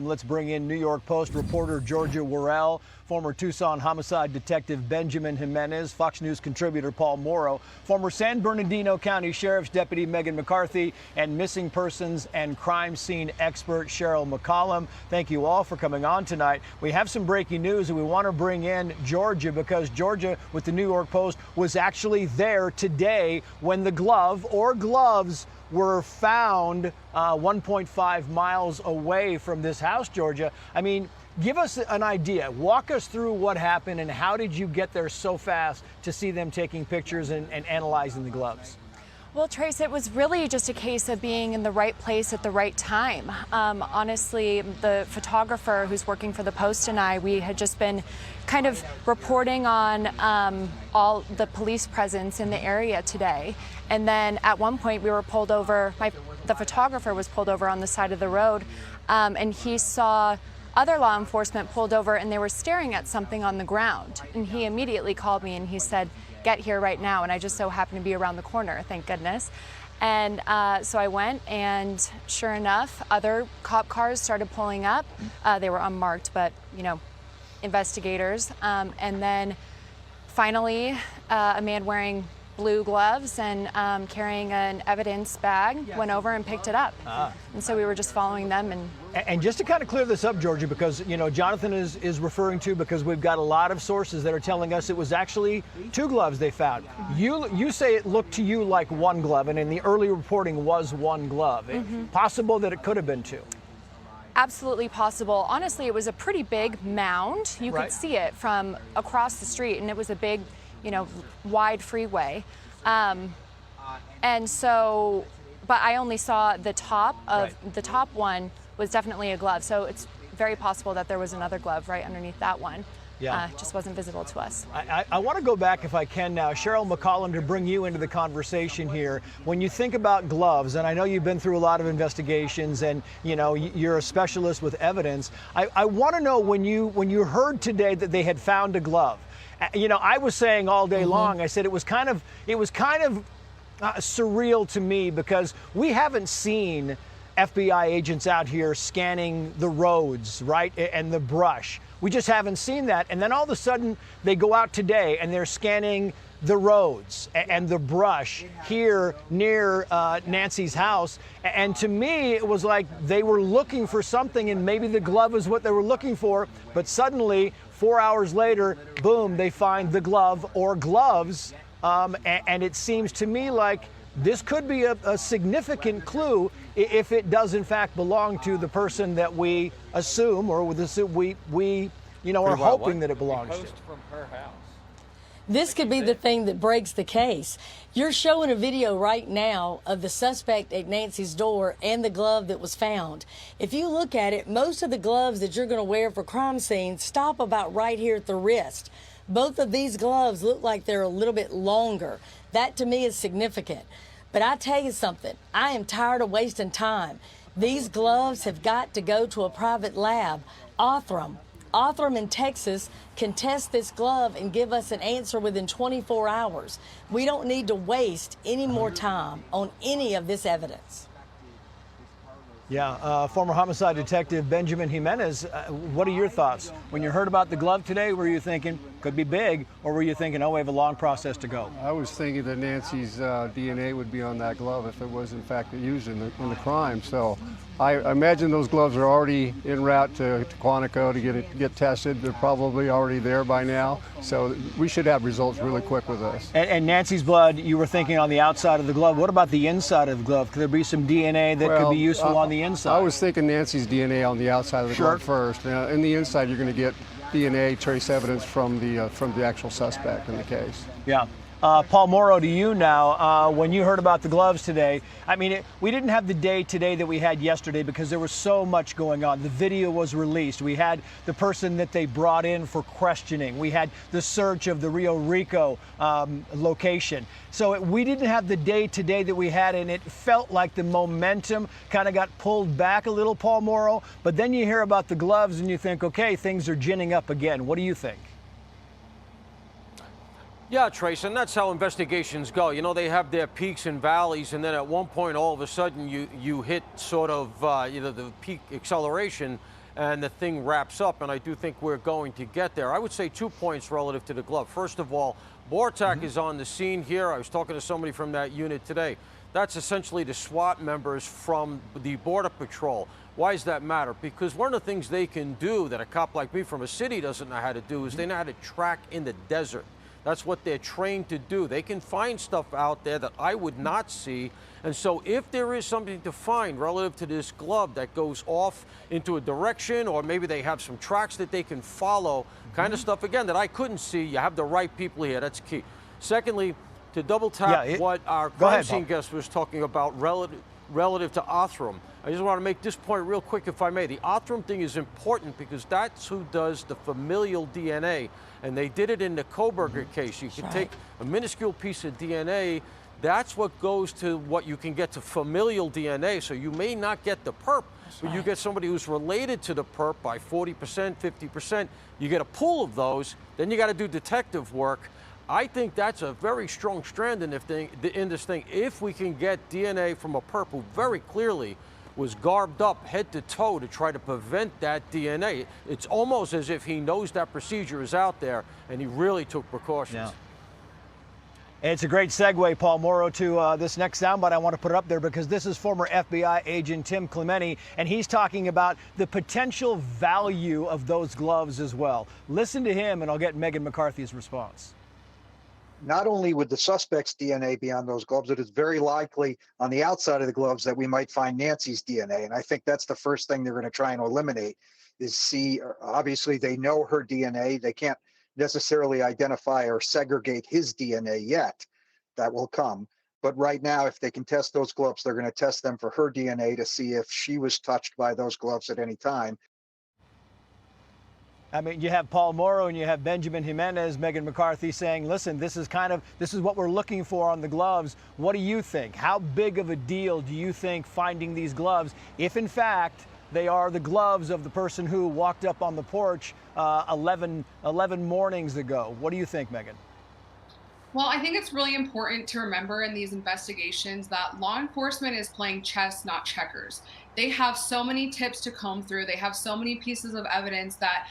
Let's bring in New York Post reporter Georgia Worrell, former Tucson homicide detective Benjamin Jimenez, Fox News contributor Paul Mauro, former San Bernardino County Sheriff's Deputy Megan McCarthy, and missing persons and crime scene expert Cheryl McCollum. Thank you all for coming on tonight. We have some breaking news, and we want to bring in Georgia because Georgia, with the New York Post, was actually there today when the glove or gloves were found 1.5 miles away from this house, Georgia. I mean, give us an idea. Walk us through what happened and how did you get there so fast to see them taking pictures and analyzing the gloves? Well, Trace, it was really just a case of being in the right place at the right time. Honestly, the photographer who's working for the Post and I, we had just been kind of reporting on all the police presence in the area today. And then at one point we were pulled over, the photographer was pulled over on the side of the road, and he saw other law enforcement pulled over and they were staring at something on the ground. And he immediately called me and he said, "Get here right now." And I just so happened to be around the corner, thank goodness. And so I went, and sure enough, other cop cars started pulling up. They were unmarked, but, you know, investigators. And then finally, a man wearing blue gloves and carrying an evidence bag went over and picked it up. And so we were just following them. And just to kind of clear this up, Georgia, because, you know, Jonathan is referring to, because we've got a lot of sources that are telling us it was actually two gloves they found. You say it looked to you like one glove, and in the early reporting was one glove. Possible that it could have been two? Absolutely possible. Honestly, it was a pretty big mound. You could see it from across the street, and it was a big, you know, wide freeway. And so, but I only saw the top of the top one was definitely a glove. So it's very possible that there was another glove right underneath that one. Just wasn't visible to us. I want to go back, if I can now, Cheryl McCollum, to bring you into the conversation here. When you think about gloves, and I know you've been through a lot of investigations and, you know, you're a specialist with evidence, I want to know when you heard today that they had found a glove. You know, I was saying all day long, I said it was kind of surreal to me, because we haven't seen FBI agents out here scanning the roads, right, and the brush. We just haven't seen that. And then all of a sudden they go out today and they're scanning the roads and the brush here near Nancy's house. And to me, it was like they were looking for something, and maybe the glove is what they were looking for. But suddenly, 4 hours later, boom, they find the glove or gloves. And it seems to me like this could be a significant clue if it does in fact belong to the person that we assume, or we you know, are hoping that it belongs to. From her house. This could be the thing that breaks the case. You're showing a video right now of the suspect at Nancy's door and the glove that was found. If you look at it, most of the gloves that you're going to wear for crime scenes stop about right here at the wrist. Both of these gloves look like they're a little bit longer. That to me is significant. But I tell you something, I am tired of wasting time. These gloves have got to go to a private lab. Othram in Texas can test this glove and give us an answer within 24 hours. We don't need to waste any more time on any of this evidence. Yeah, former homicide detective Benjamin Jimenez, what are your thoughts? When you heard about the glove today, were you thinking could be big, or were you thinking, oh, we have a long process to go? I was thinking that Nancy's DNA would be on that glove if it was in fact used in the crime. So I imagine those gloves are already en route to Quantico to get tested. They're probably already there by now. So we should have results really quick with this. And Nancy's blood, you were thinking on the outside of the glove. What about the inside of the glove? Could there be some DNA that could be useful on the inside? I was thinking Nancy's DNA on the outside of the glove first. In the inside, you're going to get DNA trace evidence from the actual suspect in the case. Yeah. Paul Mauro, to you now. When you heard about the gloves today, I mean, we didn't have the day today that we had yesterday because there was so much going on. The video was released. We had the person that they brought in for questioning. We had the search of the Rio Rico location. So we didn't have the day today that we had, and it felt like the momentum kind of got pulled back a little, Paul Mauro. But then you hear about the gloves and you think, okay, things are ginning up again. What do you think? Yeah, Trace, and that's how investigations go. You know, they have their peaks and valleys, and then at one point, all of a sudden, you hit sort of, the peak acceleration, and the thing wraps up, and I do think we're going to get there. I would say 2 points relative to the glove. First of all, BORTAC is on the scene here. I was talking to somebody from that unit today. That's essentially the SWAT members from the Border Patrol. Why does that matter? Because one of the things they can do that a cop like me from a city doesn't know how to do is they know how to track in the desert. That's what they're trained to do. They can find stuff out there that I would not see. And so if there is something to find relative to this glove that goes off into a direction, or maybe they have some tracks that they can follow, kind of stuff, again, that I couldn't see, you have the right people here. That's key. Secondly, to double tap what our crime scene guest was talking about relative to Othram, I just want to make this point real quick, if I may. The Othram thing is important because that's who does the familial DNA, and they did it in the Koberger case. You can take a minuscule piece of DNA, that's what goes to what you can get to familial DNA. So you may not get the perp, but you get somebody who's related to the perp by 40%, 50%. You get a pool of those, then you got to do detective work. I think that's a very strong strand in this thing. If we can get DNA from a perp who very clearly was garbed up head to toe to try to prevent that DNA, it's almost as if he knows that procedure is out there and he really took precautions. Yeah. It's a great segue, Paul Mauro, to this next soundbite. I want to put it up there because this is former FBI agent Tim Clementi, and he's talking about the potential value of those gloves as well. Listen to him, and I'll get Megan McCarthy's response. Not only would the suspect's DNA be on those gloves, it is very likely on the outside of the gloves that we might find Nancy's DNA. And I think that's the first thing they're going to try and eliminate is see, obviously they know her DNA. They can't necessarily identify or segregate his DNA yet. That will come. But right now, if they can test those gloves, they're going to test them for her DNA to see if she was touched by those gloves at any time. I mean, you have Paul Mauro and you have Benjamin Jimenez, Megan McCarthy saying, listen, this is what we're looking for on the gloves. What do you think? How big of a deal do you think finding these gloves, if in fact they are the gloves of the person who walked up on the porch 11 mornings ago? What do you think, Megan? Well, I think it's really important to remember in these investigations that law enforcement is playing chess, not checkers. They have so many tips to comb through. They have so many pieces of evidence that,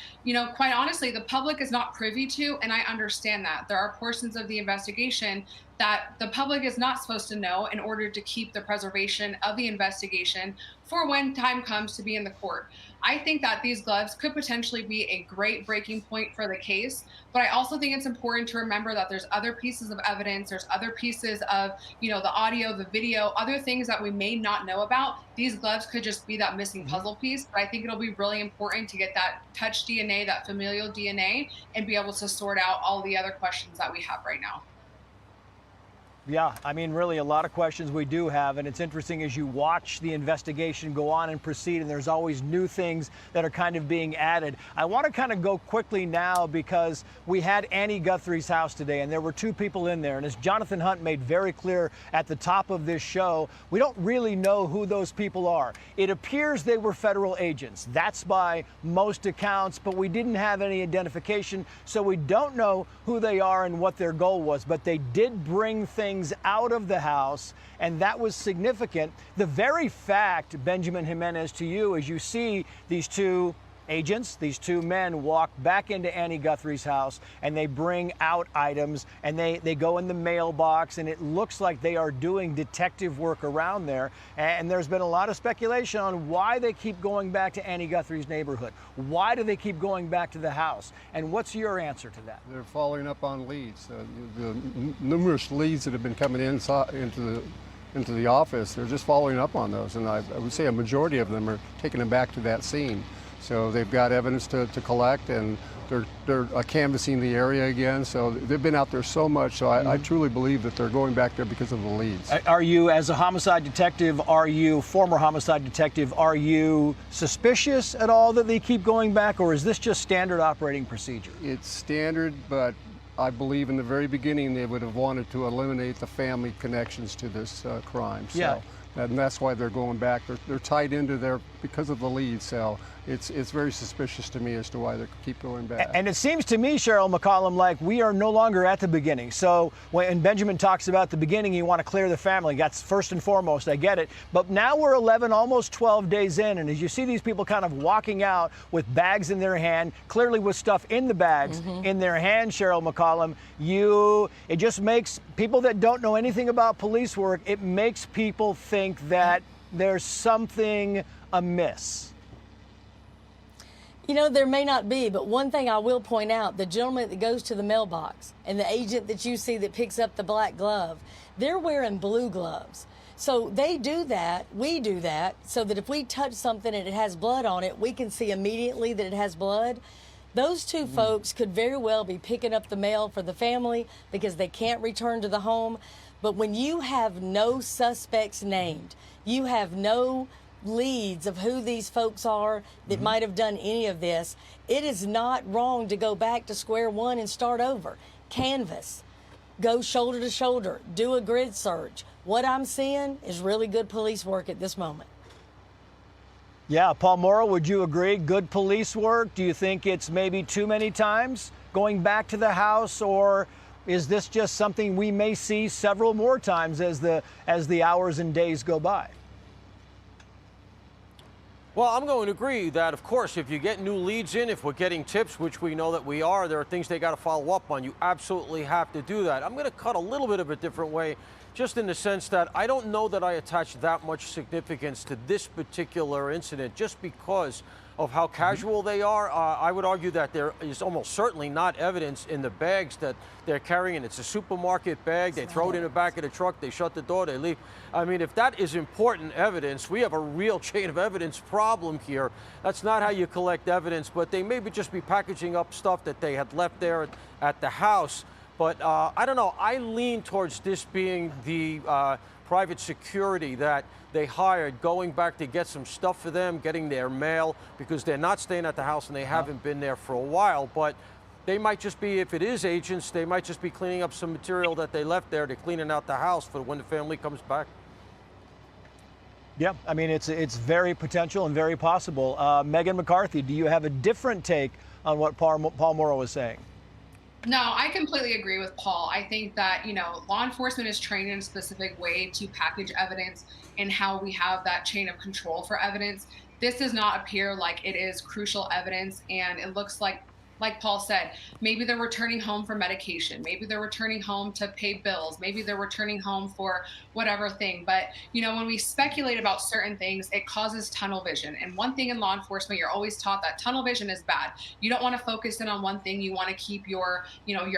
quite honestly, the public is not privy to. And I understand that. There are portions of the investigation that the public is not supposed to know in order to keep the preservation of the investigation for when time comes to be in the court. I think that these gloves could potentially be a great breaking point for the case, but I also think it's important to remember that there's other pieces of evidence, there's other pieces of, the audio, the video, other things that we may not know about. These gloves could just be that missing puzzle piece, but I think it'll be really important to get that touch DNA, that familial DNA, and be able to sort out all the other questions that we have right now. Yeah, I mean, really a lot of questions we do have, and it's interesting as you watch the investigation go on and proceed, and there's always new things that are kind of being added. I want to kind of go quickly now because we had Annie Guthrie's house today, and there were two people in there, and as Jonathan Hunt made very clear at the top of this show, we don't really know who those people are. It appears they were federal agents. That's by most accounts, but we didn't have any identification, so we don't know who they are and what their goal was, but they did bring things out of the house, and that was significant. The very fact, Benjamin Jimenez, to you, as you see these two agents, these two men walk back into Annie Guthrie's house and they bring out items and they go in the mailbox, and it looks like they are doing detective work around there. And there's been a lot of speculation on why they keep going back to Annie Guthrie's neighborhood. Why do they keep going back to the house? And what's your answer to that? They're following up on leads. The numerous leads that have been coming inside into the office, they're just following up on those. And I would say a majority of them are taking them back to that scene. So they've got evidence to collect, and they're canvassing the area again. So they've been out there so much. So I truly believe that they're going back there because of the leads. Are you, as a homicide detective, former homicide detective, are you suspicious at all that they keep going back, or is this just standard operating procedure? It's standard, but I believe in the very beginning they would have wanted to eliminate the family connections to this crime. So Yeah. and that's why they're going back. They're tied into their, because of the lead, so it's very suspicious to me as to why they keep going back. And it seems to me, Cheryl McCollum, like we are no longer at the beginning. So when Benjamin talks about the beginning, you want to clear the family. That's first and foremost. I get it. But now we're 11, almost 12 days in, and as you see these people kind of walking out with bags in their hand, clearly with stuff in the bags in their hand, Cheryl McCollum, it just makes people that don't know anything about police work, it makes people think that there's something amiss. You know, there may not be, but one thing I will point out, the gentleman that goes to the mailbox and the agent that you see that picks up the black glove, they're wearing blue gloves. So they do that, we do that, so that if we touch something and it has blood on it, we can see immediately that it has blood. Those two folks could very well be picking up the mail for the family because they can't return to the home. But when you have no suspects named, you have no leads of who these folks are that might have done any of this, it is not wrong to go back to square one and start over. Canvas, go shoulder to shoulder, do a grid search. What I'm seeing is really good police work at this moment. Yeah, Paul Mauro, would you agree? Good police work? Do you think it's maybe too many times going back to the house, or is this just something we may see several more times as the hours and days go by? Well, I'm going to agree that, of course, if you get new leads in, if we're getting tips, which we know that we are, there are things they got to follow up on. You absolutely have to do that. I'm going to cut a little bit of a different way, just in the sense that I don't know that I attach that much significance to this particular incident just because of how casual they are. I would argue that there is almost certainly not evidence in the bags that they're carrying. It's a supermarket bag. They throw it in the back of the truck. They shut the door. They leave. I mean, if that is important evidence, we have a real chain of evidence problem here. That's not how you collect evidence, but they maybe just be packaging up stuff that they had left there at the house. But I don't know. I lean towards this being the private security that they hired going back to get some stuff for them, getting their mail, because they're not staying at the house and they haven't been there for a while. But they might just be, if it is agents, they might just be cleaning up some material that they left there. They're cleaning out the house for when the family comes back. Yeah, I mean, it's very potential and very possible. Megan McCarthy, do you have a different take on what Paul Mauro was saying? No, I completely agree with Paul. I think that, law enforcement is trained in a specific way to package evidence and how we have that chain of control for evidence. This does not appear like it is crucial evidence, and it looks like Paul said, maybe they're returning home for medication. Maybe they're returning home to pay bills. Maybe they're returning home for whatever thing. But, when we speculate about certain things, it causes tunnel vision. And one thing in law enforcement, you're always taught that tunnel vision is bad. You don't want to focus in on one thing. You want to keep your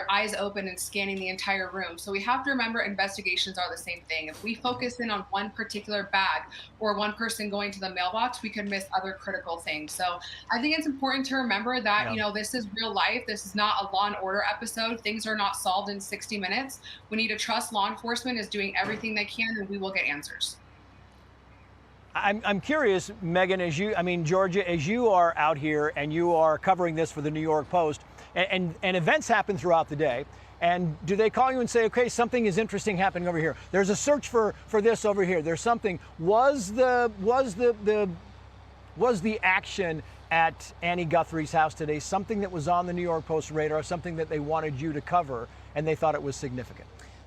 eyes open and scanning the entire room. So we have to remember investigations are the same thing. If we focus in on one particular bag or one person going to the mailbox, we could miss other critical things. So I think it's important to remember that, this is real life. This is not a Law and Order episode. Things are not solved in 60 minutes. We need to trust law enforcement is doing everything they can, and we will get answers. I'm curious, Megan, Georgia, as you are out here and you are covering this for the New York Post, and events happen throughout the day, and do they call you and say, okay, something is interesting happening over here? There's a search for this over here. There's something. Was the action at Annie Guthrie's house today something that was on the New York Post radar, something that they wanted you to cover and they thought it was significant?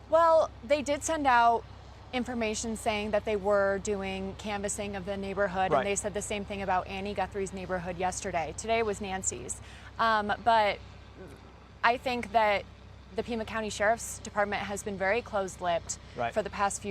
Well, they did send out information saying that they were doing canvassing of the neighborhood, and they said the same thing about Annie Guthrie's neighborhood yesterday. Today was Nancy's. But I think that the Pima County Sheriff's Department has been very closed-lipped for the past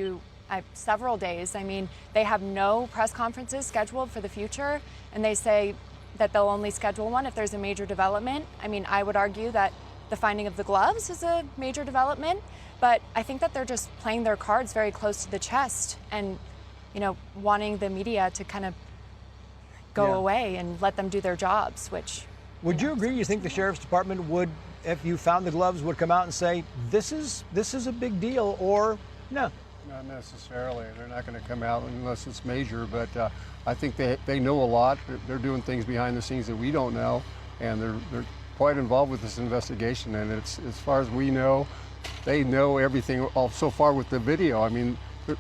several days. I mean, they have no press conferences scheduled for the future, and they say that they'll only schedule one if there's a major development. I mean, I would argue that the finding of the gloves is a major development, but I think that they're just playing their cards very close to the chest and, wanting the media to kind of go away and let them do their jobs, which... Would you agree? You think the Sheriff's Department would, if you found the gloves, would come out and say, this is a big deal, or no? Not necessarily. They're not going to come out unless it's major, but I think they know a lot. They're doing things behind the scenes that we don't know, and they're quite involved with this investigation. And it's, as far as we know, they know everything so far with the video. I mean,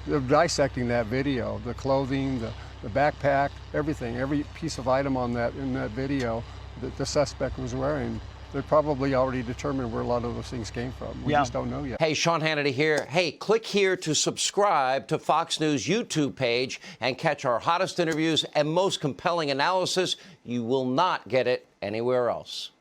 they're dissecting that video, the clothing, the backpack, everything, every piece of item in that video that the suspect was wearing. They're probably already determined where a lot of those things came from. We just don't know yet. Hey, Sean Hannity here. Hey, click here to subscribe to Fox News YouTube page and catch our hottest interviews and most compelling analysis. You will not get it anywhere else.